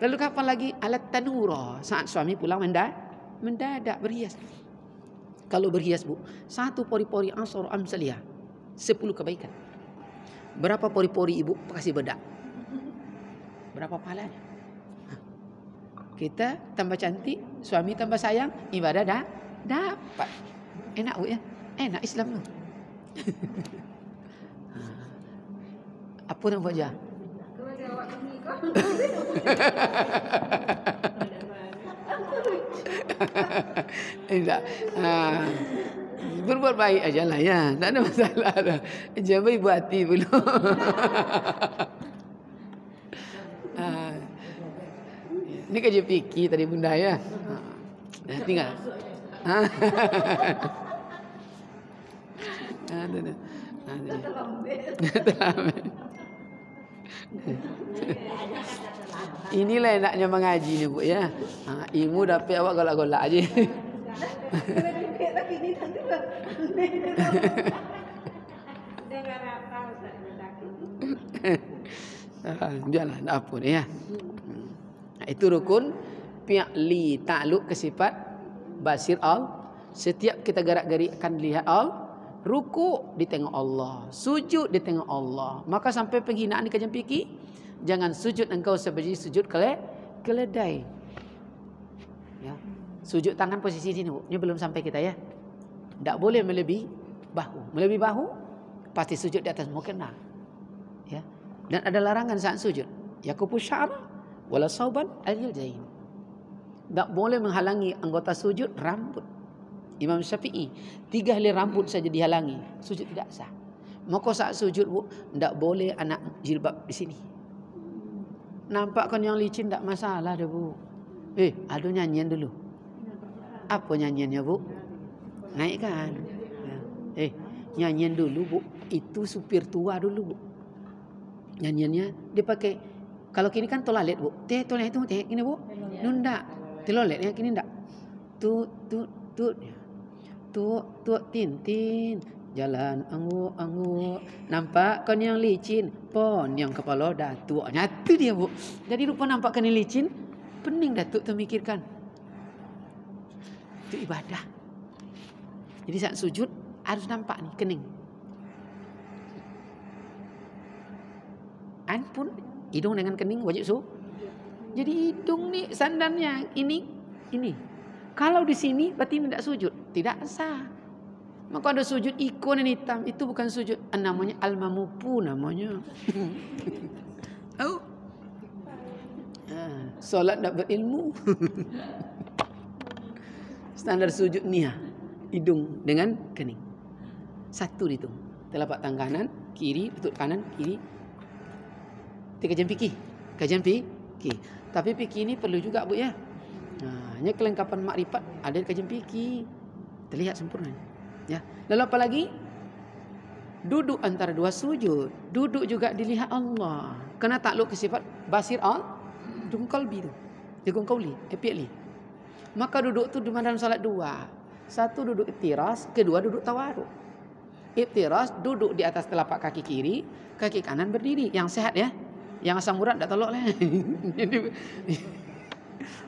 Lalu kapan lagi? Alat tanura. Saat suami pulang mendadak berhias. Kalau berhias bu, 1 pori-pori ansor amsaliyah, 10 kebaikan. Berapa pori-pori ibu kasih bedak? Berapa pahalanya? Kita tambah cantik, suami tambah sayang, ibadah dapat. Enak bu ya? Enak Islam tu. Apa nak buat je? Tidak. Berbuat baik aja lah ya. Tak ada masalah dah. Jangan ibu hati dulu. Ini kerja fikir tadi bunda ya. Tinggal. Inilah enaknya mengaji ni bu ya. Ilmu dapat awak golak-golak aja. Janganlah nak apa ni ya. Itu rukun fi'li, takluk ke sifat basir al. Setiap kita gerak-gerik akan dilihat al. Ruku' ditengok Allah, sujud ditengok Allah. Maka sampai penghinaan di kajian fikih, jangan sujud engkau seperti sujud keledai. Ya. Sujud tangan posisi sini, ini belum sampai kita ya. Tak boleh melebihi bahu. Melebihi bahu pasti sujud di atas mukena. Ya. Dan ada larangan saat sujud. Yakupu sya'ra wala sauban al-yadain. Tak boleh menghalangi anggota sujud rambut. Imam Syafi'i 3 helai rambut saja dihalangi, sujud tidak sah. Maka saat sujud bu, tak boleh anak jilbab di sini. Nampak kan yang licin tak masalah dah bu. Ada nyanyian dulu. Apa nyanyiannya bu? Naikkan. Nyanyian dulu bu. Itu supir tua dulu bu. Nyanyiannya dia pakai. Kalau kini kan tolalet bu. Tolalet itu ini bu. Nunda. Tolalet yang kini tak. Tut. Tin jalan angu nampak kan yang licin pon yang kepala datuk nyatu dia bu. Jadi rupa nampak kan yang licin pening datuk termikirkan itu ibadah. Jadi saat sujud harus nampak nih kening. Pun hidung dengan kening wajib jadi hidung nih sandannya ini. Kalau di sini berarti tidak sujud, tidak sah. Maka ada sujud ikon yang hitam, itu bukan sujud, namanya al-mamupu namanya. Solat tak berilmu. Standar sujud niah, hidung dengan kening. Satu dihitung. Telapak tangan kanan, kiri, lutut kanan, kiri. Itu kajian fikih. Tapi fikih ini perlu juga bu ya. Hanya kelengkapan makrifat ada di kajian fikih. Terlihat sempurna. Ya. Lalu apa lagi? Duduk antara dua sujud. Duduk juga dilihat Allah. Kena takluk ke sifat basir al. Dukung kalbi tu. Dukung kauli. Fi'li. Maka duduk tu dalam salat dua. Satu duduk iftiras. Kedua duduk tawaruk. Iftiras duduk di atas telapak kaki kiri. Kaki kanan berdiri. Yang sehat ya. Yang asam urat tak tolok lah.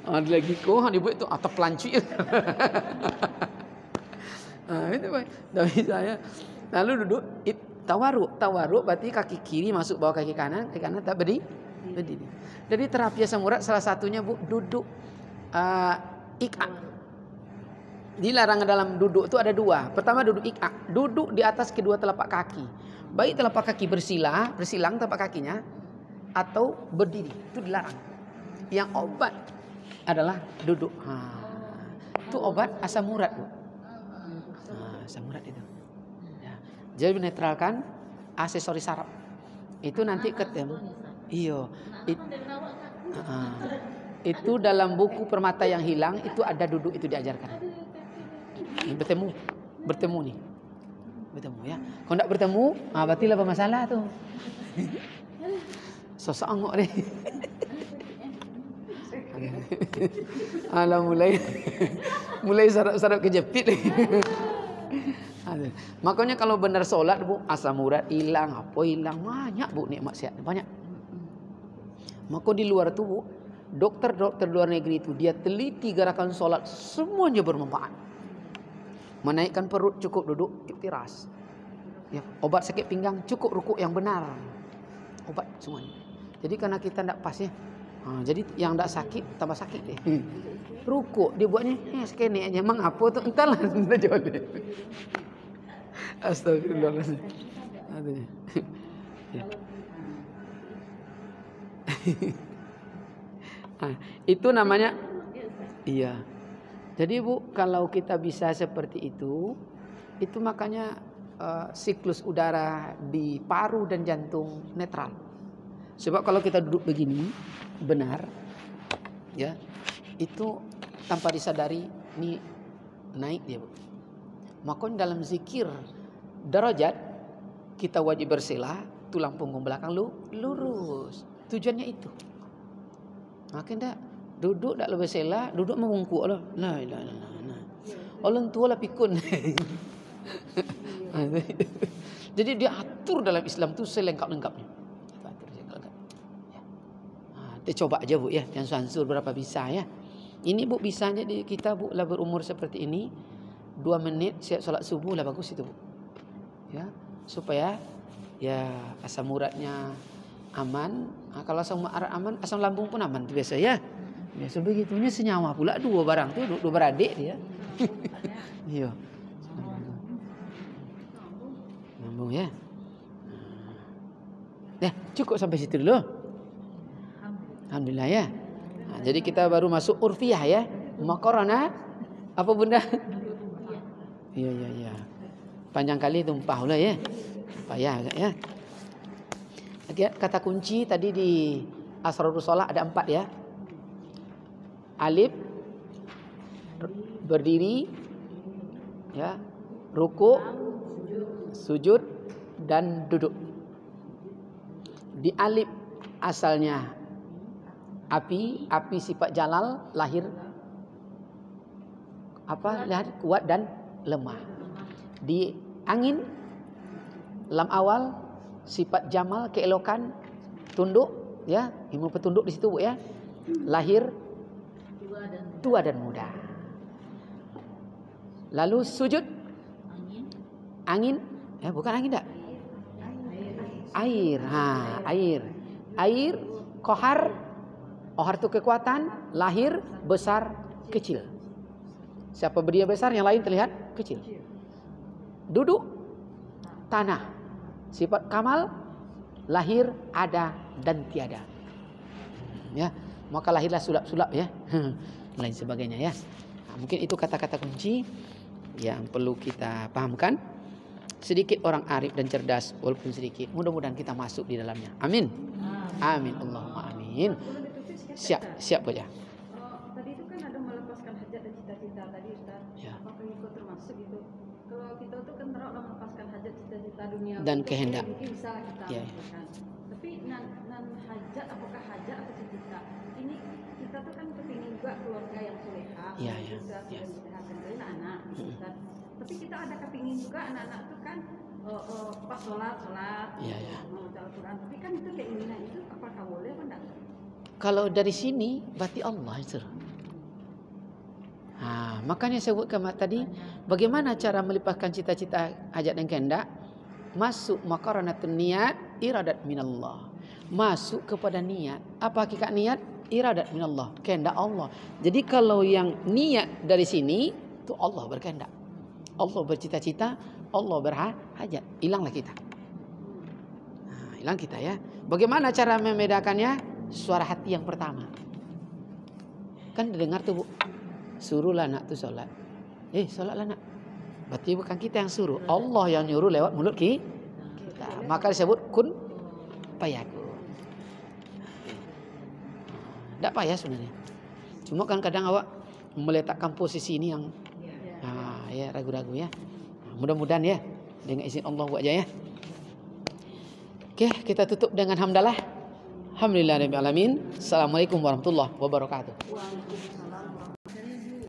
Ada lagi kau dia buat tu atau pelanci. Itu baik. Tapi saya lalu duduk tawaruk berarti kaki kiri masuk bawah kaki kanan tak berdiri. Jadi terapi asam urat salah satunya bu duduk ik'ah. Dilarang dalam duduk itu ada dua. Pertama duduk ik'ah, duduk di atas kedua telapak kaki. Baik telapak kaki bersilang telapak kakinya atau berdiri itu dilarang. Yang obat adalah duduk. Itu obat asam urat bu. Asam urat itu. Ya. Jadi menetralkan aksesori saraf. Itu nanti ketemu. Iyo. Itu dalam buku Permata yang Hilang itu ada duduk itu diajarkan. Ini bertemu nih. Bertemu ya. Kalau tidak bertemu, berarti lah masalah tuh. Sosok angok deh. Alah mulai sarap kejepit. Makanya kalau benar solat bu, asam urat hilang, apa hilang banyak bu nikmat sehat banyak. Maka di luar tu bu, Dokter-dokter luar negeri itu dia teliti gerakan sholat semuanya bermanfaat. Menaikkan perut cukup duduk iftiras. Ya, obat sakit pinggang cukup rukuk yang benar. Obat semuanya. Jadi karena kita tidak pas ya. Jadi yang tidak sakit tambah sakit deh. Rukuk dia buatnya sekene aja. Emang apa tuh? Entahlah. Astagfirullahaladzim. Aduh. Ya. Itu namanya iya. Jadi Bu, kalau kita bisa seperti itu makanya siklus udara di paru dan jantung netral. Sebab kalau kita duduk begini benar, ya itu tanpa disadari ini naik dia Bu. Maka dalam zikir darajat kita wajib bersila, tulang punggung belakang lurus. Tujuannya itu. Makanya duduk tak lebih sela, duduk membungkuk lah. La ilaha illallah. Orang tua lah pikun. Jadi dia atur dalam Islam tu selengkap-lengkapnya. Dia coba aja Bu ya, jangan sansur berapa bisa ya. Ini Bu bisa jadi kita Bu lah berumur seperti ini 2 menit siap solat subuh lah bagus itu Bu. Ya, supaya ya asam uratnya aman. Kalau asam urat aman, asam lambung pun aman itu biasa ya. Biasa begitunya senyawa pula dua barang tu, dua beradik dia. Iya. Lambung ya. Ya, cukup sampai situ dulu. Alhamdulillah ya. Nah, jadi kita baru masuk urfiyah ya. Makarana apa Bunda? Iya. Panjang kali tumpah lah ya. Payah agak ya. Kata kunci tadi di Asrarus Shalah ada 4 ya. Alif, berdiri, ya, rukuk, sujud, dan duduk. Di alif asalnya api sifat jalal, lahir lahir kuat dan lemah. Di angin lam awal sifat jamal, keelokan, tunduk ya, ilmu petunduk di situ Bu ya. Lahir tua dan muda. Lalu sujud angin, bukan angin tak? Air. Air kohar itu kekuatan, lahir, besar, kecil. Siapa berdiri besar, yang lain terlihat kecil. Duduk tanah. Sifat kamal, lahir, ada dan tiada. Ya, maka lahirlah sulap-sulap ya. Lain sebagainya ya. Nah, mungkin itu kata-kata kunci yang perlu kita pahamkan. Sedikit orang arif dan cerdas walaupun sedikit. Mudah-mudahan kita masuk di dalamnya. Amin. Amin. Allahumma amin. Siap aja. Tadi itu kan ada melepaskan hajat dan cita-cita tadi Ustaz. Ya. Apakah itu termasuk itu? Kalau kita tuh kan terlalu melepaskan hajat cita-cita dunia dan kehendak. Mungkin bisa kita lakukan. Tapi nan hajat apakah hajat atau cita-cita? Ini kita tuh kan kepingin juga keluarga yang solehah. Iya. Dan sehatkan anak-anak. Tapi kita ada kepingin juga anak-anak tuh kan pas sholat. Iya. Mau baca Al-Quran. Tapi kan itu keinginan itu apakah boleh atau enggak? Kalau dari sini berarti Allah itu. Makanya saya sebutkan tadi bagaimana cara melepaskan cita-cita hajat dan kehendak. Masuk maqaranatun niat iradat minallah. Masuk kepada niat. Apa hakikat niat? Iradat minallah, kehendak Allah. Jadi kalau yang niat dari sini itu Allah berkehendak. Allah bercita-cita, Allah berhajat. Hilanglah kita. Hilang kita ya. Bagaimana cara membedakannya? Suara hati yang pertama. Kan dengar tuh Bu. Suruhlah anak tuh sholat. Sholatlah anak. Berarti bukan kita yang suruh. Allah yang nyuruh lewat mulut kita. Maka disebut kun payakun. Tidak payah sebenarnya. Cuma kan kadang awak meletakkan posisi ini yang ragu-ragu ya. Mudah-mudahan ya. Dengan izin Allah buat aja ya. Oke, kita tutup dengan hamdalah. Alhamdulillahirabbil alamin. Assalamualaikum warahmatullahi wabarakatuh.